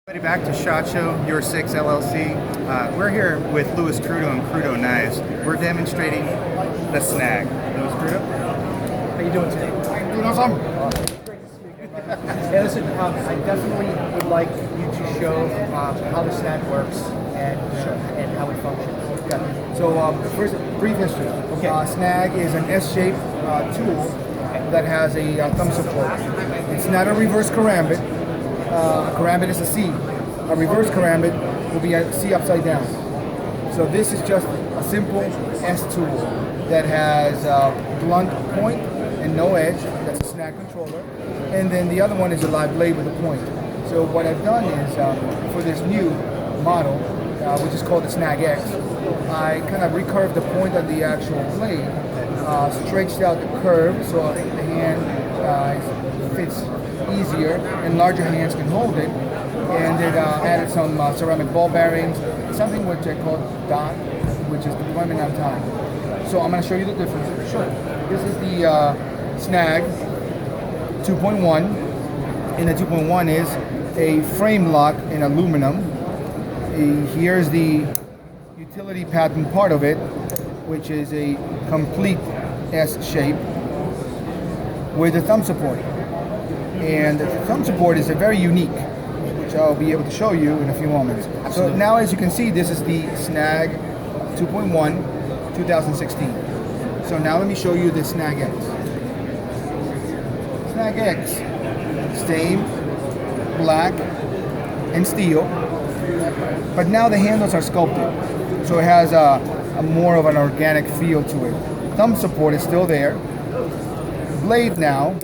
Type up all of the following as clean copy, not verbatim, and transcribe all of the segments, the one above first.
Back to SHOT Show, Your 6 LLC. We're here with Louis Krudo and Krudo Knives. We're demonstrating the snag. Louis Krudo? How you doing today? Doing awesome. Yeah, listen, I definitely would like you to show how the snag works and how it functions. Okay. So first, brief history. Okay. Snag is an S-shaped tool that has a thumb support. It's not a reverse karambit. Karambit is a C. A reverse karambit will be a C upside down. So this is just a simple S tool that has a blunt point and no edge. That's a snag controller. And then the other one is a live blade with a point. So what I've done is, for this new model, which is called the Snag X, I kind of recurved the point of the actual blade, stretched out the curve so the hand fits easier and larger hands can hold it, and it added some ceramic ball bearings, something which I call dot, which is deployment on time. So I'm going to show you the difference. Sure. This is the Snag 2.1, and the 2.1 is a frame lock in aluminum. Here's the utility pattern part of it, which is a complete S shape with a thumb support. And the thumb support is a very unique, which I'll be able to show you in a few moments. Absolutely. So now, as you can see, this is the Snag 2.1 2016. So now let me show you the Snag X. Snag X, same black and steel, but now the handles are sculpted, so it has a more of an organic feel to it. Thumb support is still there. Blade now,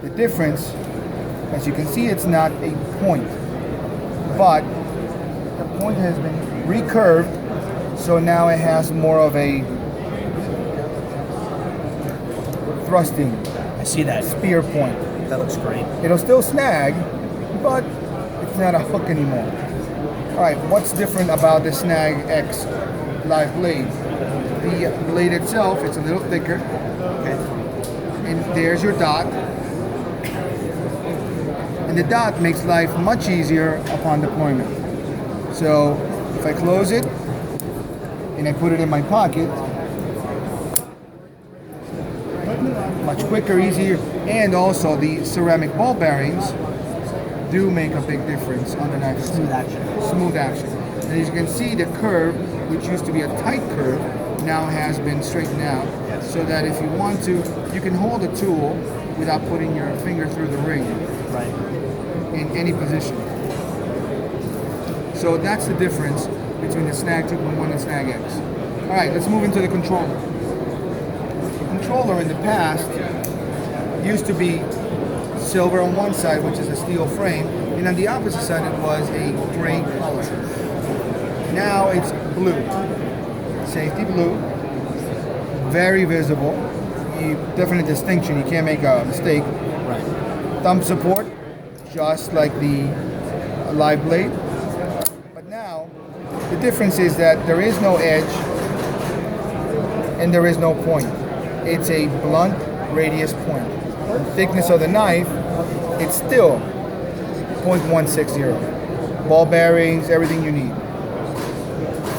the difference, as you can see, it's not a point, but the point has been recurved, so now it has more of a thrusting I see that. spear point. That looks great. It'll still snag, but it's not a hook anymore. All right, what's different about the Snag X live blade? The blade itself, it's a little thicker. Okay. And there's your dot. And the dot makes life much easier upon deployment. So if I close it and I put it in my pocket, much quicker, easier, and also the ceramic ball bearings do make a big difference on the knife. Smooth action. Smooth action. And as you can see, the curve, which used to be a tight curve, now has been straightened out, so that if you want to, you can hold a tool without putting your finger through the ring Right. in any position. So that's the difference between the Snag 2.1 and Snag X. All right, let's move into the controller. The controller in the past used to be silver on one side, which is a steel frame, and on the opposite side it was a gray color. Now it's blue. Safety blue, very visible. Definite distinction, you can't make a mistake. Right. Thumb support, just like the live blade. But now, the difference is that there is no edge and there is no point. It's a blunt radius point. The thickness of the knife, it's still 0.160. Ball bearings, everything you need.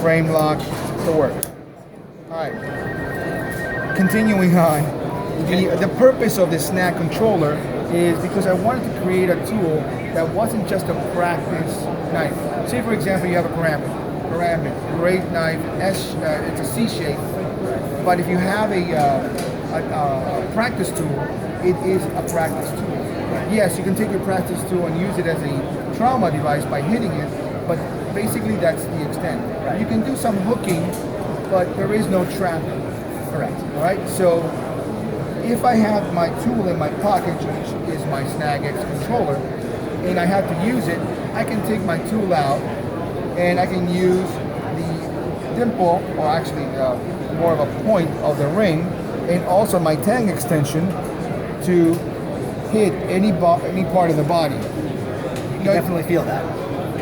Frame lock, the works. All right, continuing on. The purpose of the Snag controller is because I wanted to create a tool that wasn't just a practice knife. Say for example you have a karambit, great knife, it's a C shape, but if you have a practice tool, it is a practice tool. Yes, you can take your practice tool and use it as a trauma device by hitting it, but basically that's the extent. You can do some hooking, but there is no trapping. Correct. All right, so if I have my tool in my pocket, which is my Snag X controller, and I have to use it, I can take my tool out and I can use the dimple, or actually more of a point of the ring, and also my tang extension to hit any part of the body. You definitely feel that.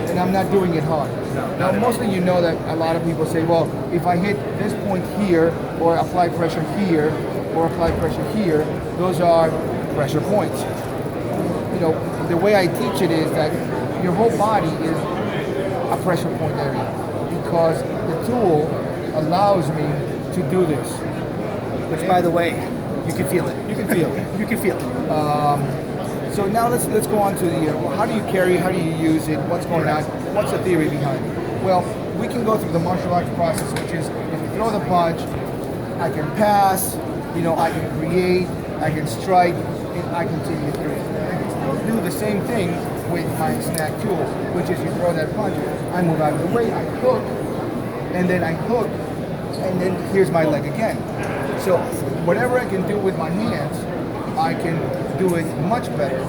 And I'm not doing it hard. Now, mostly you know that a lot of people say, well, if I hit this point here, or apply pressure here, or apply pressure here, those are pressure points. You know, the way I teach it is that your whole body is a pressure point area because the tool allows me to do this. Which, by the way, you can feel it. You can feel it. You can feel it. So now let's go on to the how do you carry, how do you use it, what's going on, what's the theory behind it? Well, we can go through the martial arts process, which is if you throw the punch, I can pass, I can create, I can strike, and I continue through. I can still do the same thing with my snag tool, which is you throw that punch, I move out of the way, I hook, and then here's my leg again. So whatever I can do with my hands, I can do it much better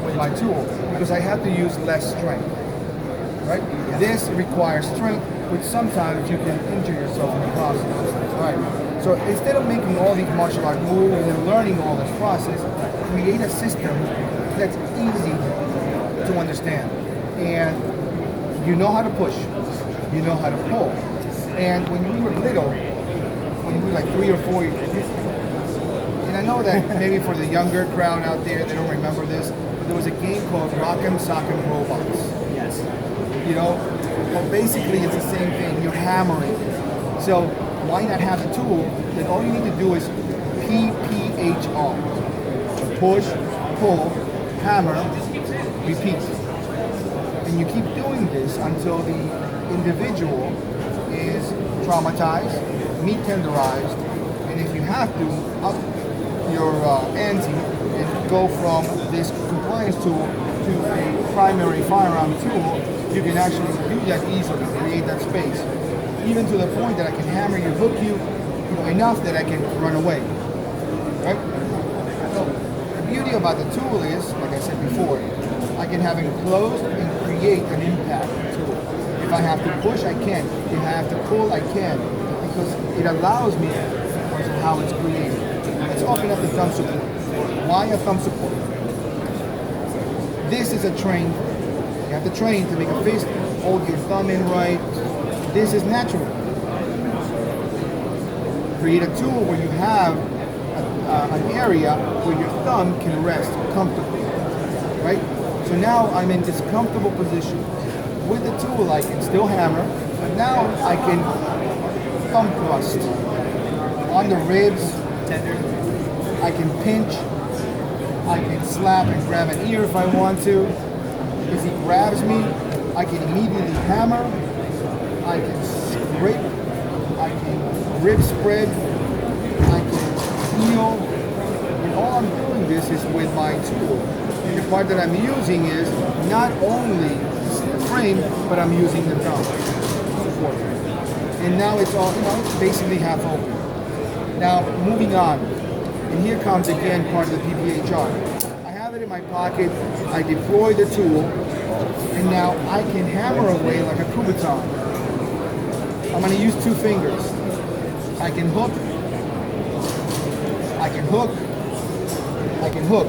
with my tool because I have to use less strength. Right? This requires strength, which sometimes you can injure yourself in the process. Right? So instead of making all these martial art moves and learning all this process, create a system that's easy to understand. And you know how to push, you know how to pull. And when we were little, when we were like 3 or 4 years, and I know that maybe for the younger crowd out there, they don't remember this, but there was a game called Rock'em Sock'em Robots. Yes. Well, basically it's the same thing. You're hammering. So why not have a tool that all you need to do is PPHR. Push, pull, hammer, repeat. And you keep doing this until the individual is traumatized, meat tenderized, and if you have to, up your ante and go from this compliance tool to a primary firearm tool, you can actually do that easily, create that space. Even to the point that I can hammer you, hook you, enough that I can run away. Right? So the beauty about the tool is, like I said before, I can have it closed and create an impact tool. If I have to push, I can. If I have to pull, I can. Because it allows me because of how it's created. Let's open up the thumb support. Why a thumb support? This is a train. You have to train to make a fist, hold your thumb in right. This is natural. Create a tool where you have an area where your thumb can rest comfortably, right? So now I'm in this comfortable position. With the tool, I can still hammer, but now I can thumb thrust on the ribs, tender. I can pinch, I can slap and grab an ear if I want to. If he grabs me, I can immediately hammer, I can scrape, I can rib spread, I can heal, and all I'm doing this is with my tool. And the part that I'm using is not only the frame, but I'm using the thumb support. And now it's all, it's basically half open. Now, moving on. And here comes again part of the PPHR. I have it in my pocket, I deploy the tool, and now I can hammer away like a kubaton. I'm going to use 2 fingers. I can hook, I can hook, I can hook.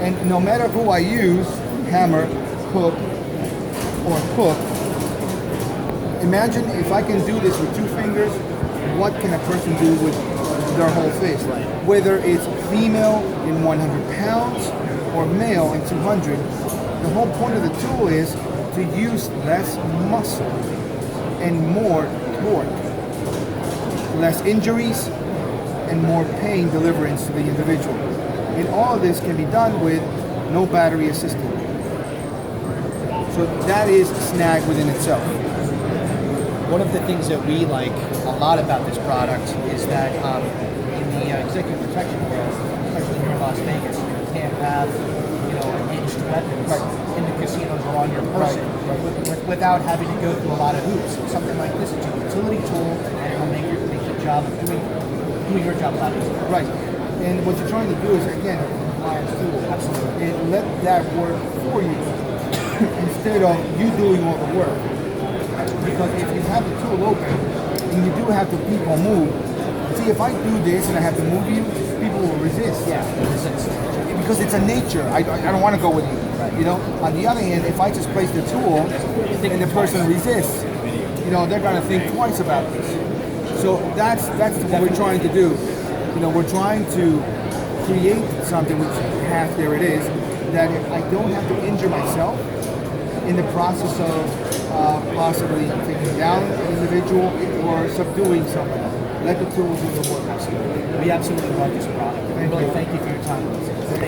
And no matter who I use, hammer, hook, or hook, imagine if I can do this with 2 fingers, what can a person do with their whole fist? Whether it's female in 100 pounds or male in 200, the whole point of the tool is to use less muscle and more torque. Less injuries and more pain deliverance to the individual. And all of this can be done with no battery assisted. So that is SNAG within itself. One of the things that we like a lot about this product is that in the executive protection world, especially here in Las Vegas, you can't have ranged weapons in the casinos or on your person without having to go through a lot of hoops. So something like this is a utility tool and it'll make your job of doing your job a lot easier. Right. And what you're trying to do is, again, a compliance tool. Absolutely. And let that work for you instead of you doing all the work. Because if you have the tool open and you do have to people move, see, if I do this and I have to move you, people will resist. Yeah, resist. Because it's a nature. I don't want to go with you. Right. On the other hand, if I just place the tool and the person resists, they're going to think twice about this. So that's what we're trying to do. We're trying to create something which there it is, that I don't have to injure myself in the process of possibly taking down an individual or subduing someone. Let the tools do the work. We absolutely love this product. Thank you. Thank you for your time.